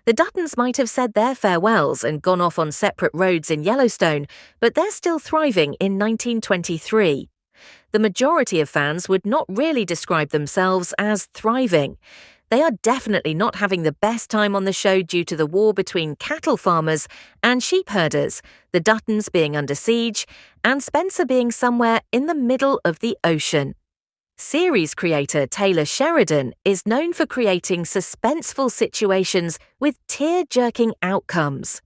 The Duttons might have said their farewells and gone off on separate roads in Yellowstone, but they're still thriving in 1923. The majority of fans would not really describe themselves as thriving. They are definitely not having the best time on the show due to the war between cattle farmers and sheep herders, the Duttons being under siege, and Spencer being somewhere in the middle of the ocean. Series creator Taylor Sheridan is known for creating suspenseful situations with tear-jerking outcomes.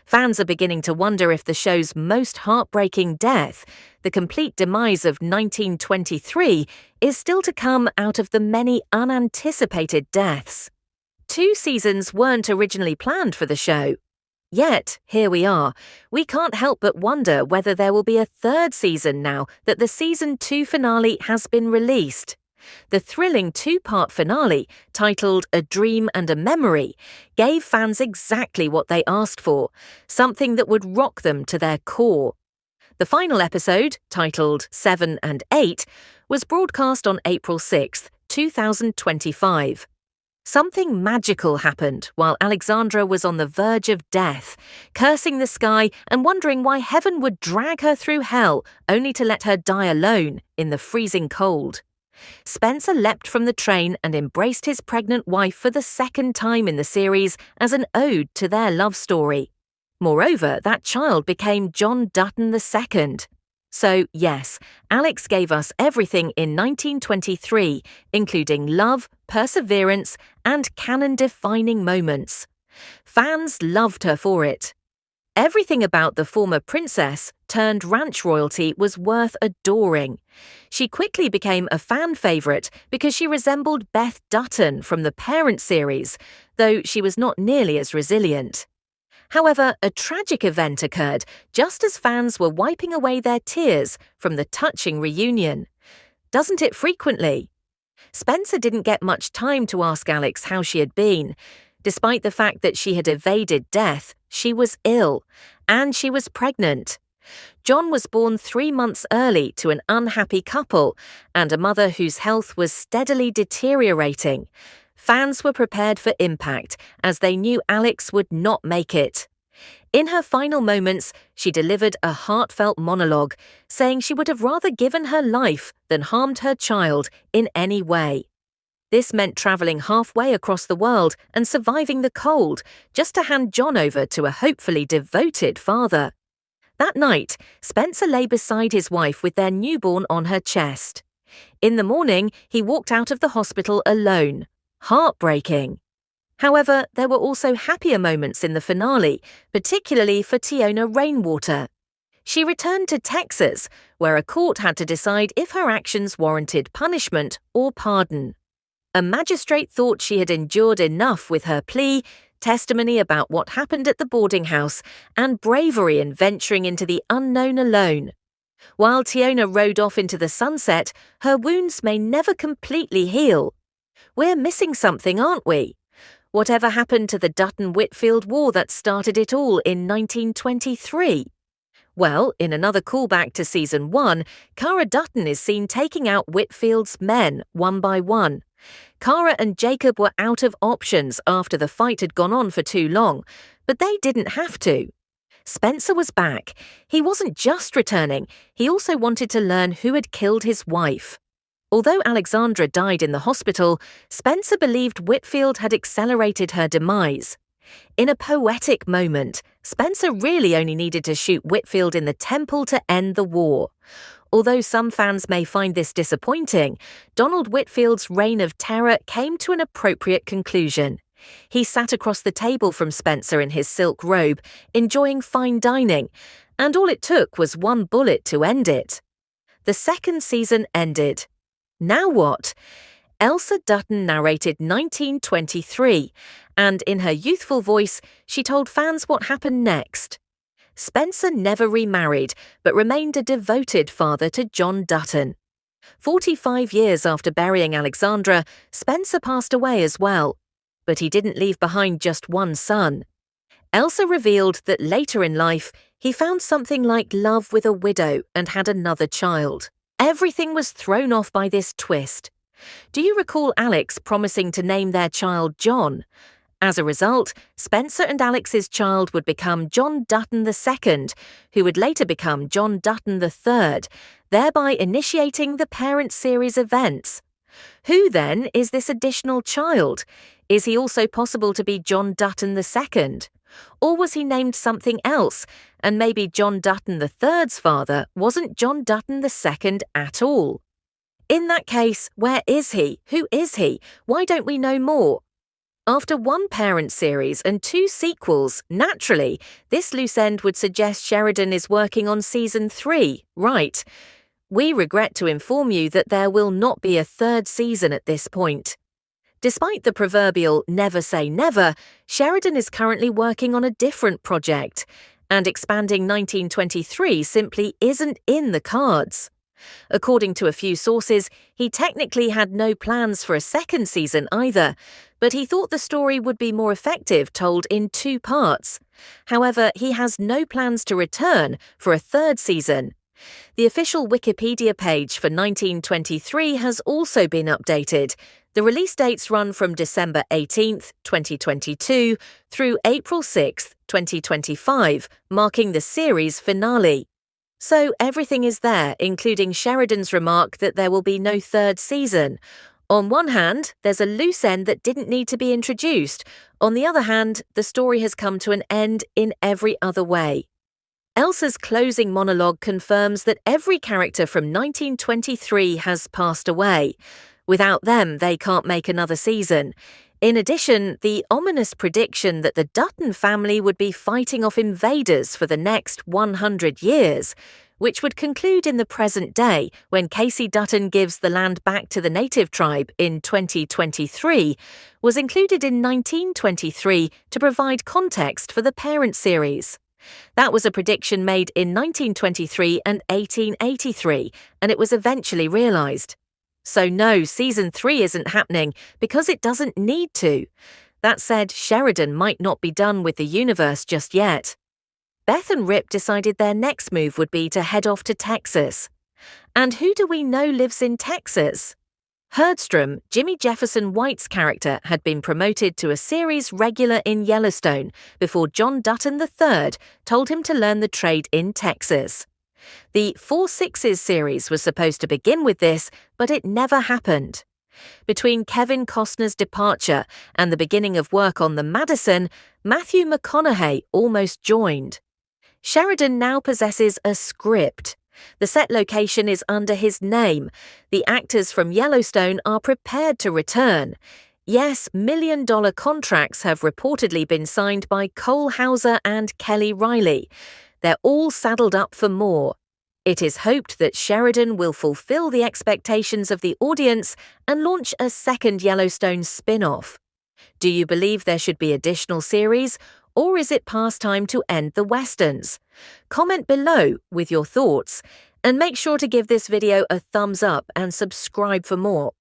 Fans are beginning to wonder if the show's most heartbreaking death, the complete demise of 1923, is still to come out of the many unanticipated deaths. 2 seasons weren't originally planned for the show. Yet, here we are. We can't help but wonder whether there will be a 3rd season now that the Season 2 finale has been released. The thrilling 2-part finale, titled A Dream and a Memory, gave fans exactly what they asked for, something that would rock them to their core. The final episode, titled 7 and 8, was broadcast on April 6, 2025. Something magical happened while Alexandra was on the verge of death, cursing the sky and wondering why heaven would drag her through hell only to let her die alone in the freezing cold. Spencer leapt from the train and embraced his pregnant wife for the 2nd time in the series as an ode to their love story. Moreover, that child became John Dutton II. So, yes, Alex gave us everything in 1923, including love, perseverance, and canon-defining moments. Fans loved her for it. Everything about the former princess turned ranch royalty was worth adoring. She quickly became a fan favourite because she resembled Beth Dutton from the Parent series, though she was not nearly as resilient. However, a tragic event occurred just as fans were wiping away their tears from the touching reunion. Doesn't it frequently? Spencer didn't get much time to ask Alex how she had been. Despite the fact that she had evaded death, she was ill, and she was pregnant. John was born 3 months early to an unhappy couple and a mother whose health was steadily deteriorating. Fans were prepared for impact as they knew Alex would not make it. In her final moments, she delivered a heartfelt monologue, saying she would have rather given her life than harmed her child in any way. This meant travelling halfway across the world and surviving the cold, just to hand John over to a hopefully devoted father. That night, Spencer lay beside his wife with their newborn on her chest. In the morning, he walked out of the hospital alone. Heartbreaking. However, there were also happier moments in the finale, particularly for Tiona Rainwater. She returned to Texas, where a court had to decide if her actions warranted punishment or pardon. A magistrate thought she had endured enough with her plea, testimony about what happened at the boarding house, and bravery in venturing into the unknown alone. While Tiona rode off into the sunset, her wounds may never completely heal. We're missing something, aren't we? Whatever happened to the Dutton-Whitfield War that started it all in 1923? Well, in another callback to Season 1, Cara Dutton is seen taking out Whitfield's men one by one. Cara and Jacob were out of options after the fight had gone on for too long, but they didn't have to. Spencer was back. He wasn't just returning, he also wanted to learn who had killed his wife. Although Alexandra died in the hospital, Spencer believed Whitfield had accelerated her demise. In a poetic moment, Spencer really only needed to shoot Whitfield in the temple to end the war. Although some fans may find this disappointing, Donald Whitfield's reign of terror came to an appropriate conclusion. He sat across the table from Spencer in his silk robe, enjoying fine dining, and all it took was one bullet to end it. The 2nd season ended. Now what? Elsa Dutton narrated 1923, and in her youthful voice, she told fans what happened next. Spencer never remarried, but remained a devoted father to John Dutton. 45 years after burying Alexandra, Spencer passed away as well, but he didn't leave behind just one son. Elsa revealed that later in life, he found something like love with a widow and had another child. Everything was thrown off by this twist. Do you recall Alex promising to name their child John? As a result, Spencer and Alex's child would become John Dutton II, who would later become John Dutton III, thereby initiating the parent series events. Who, then, is this additional child? Is he also possible to be John Dutton II? Or was he named something else, and maybe John Dutton III's father wasn't John Dutton II at all? In that case, where is he? Who is he? Why don't we know more? After one parent series and 2 sequels, naturally, this loose end would suggest Sheridan is working on season 3, right? We regret to inform you that there will not be a 3rd season at this point. Despite the proverbial never say never, Sheridan is currently working on a different project, and expanding 1923 simply isn't in the cards. According to a few sources, he technically had no plans for a 2nd season either, but he thought the story would be more effective told in 2 parts. However, he has no plans to return for a 3rd season. The official Wikipedia page for 1923 has also been updated. The release dates run from December 18, 2022 through April 6, 2025, marking the series finale. So everything is there, including Sheridan's remark that there will be no 3rd season. On one hand, there's a loose end that didn't need to be introduced. On the other hand, the story has come to an end in every other way. Elsa's closing monologue confirms that every character from 1923 has passed away. Without them, they can't make another season. In addition, the ominous prediction that the Dutton family would be fighting off invaders for the next 100 years, which would conclude in the present day when Casey Dutton gives the land back to the native tribe in 2023, was included in 1923 to provide context for the parent series. That was a prediction made in 1923 and 1883, and it was eventually realised. So no, season 3 isn't happening because it doesn't need to. That said, Sheridan might not be done with the universe just yet. Beth and Rip decided their next move would be to head off to Texas. And who do we know lives in Texas? Herdstrom, Jimmy Jefferson White's character, had been promoted to a series regular in Yellowstone before John Dutton III told him to learn the trade in Texas. The 4 Sixes series was supposed to begin with this, but it never happened. Between Kevin Costner's departure and the beginning of work on the Madison, Matthew McConaughey almost joined. Sheridan now possesses a script. The set location is under his name. The actors from Yellowstone are prepared to return. Yes, million-dollar contracts have reportedly been signed by Cole Hauser and Kelly Riley. They're all saddled up for more. It is hoped that Sheridan will fulfill the expectations of the audience and launch a 2nd Yellowstone spin-off. Do you believe there should be additional series, or is it past time to end the westerns? Comment below with your thoughts, and make sure to give this video a thumbs up and subscribe for more.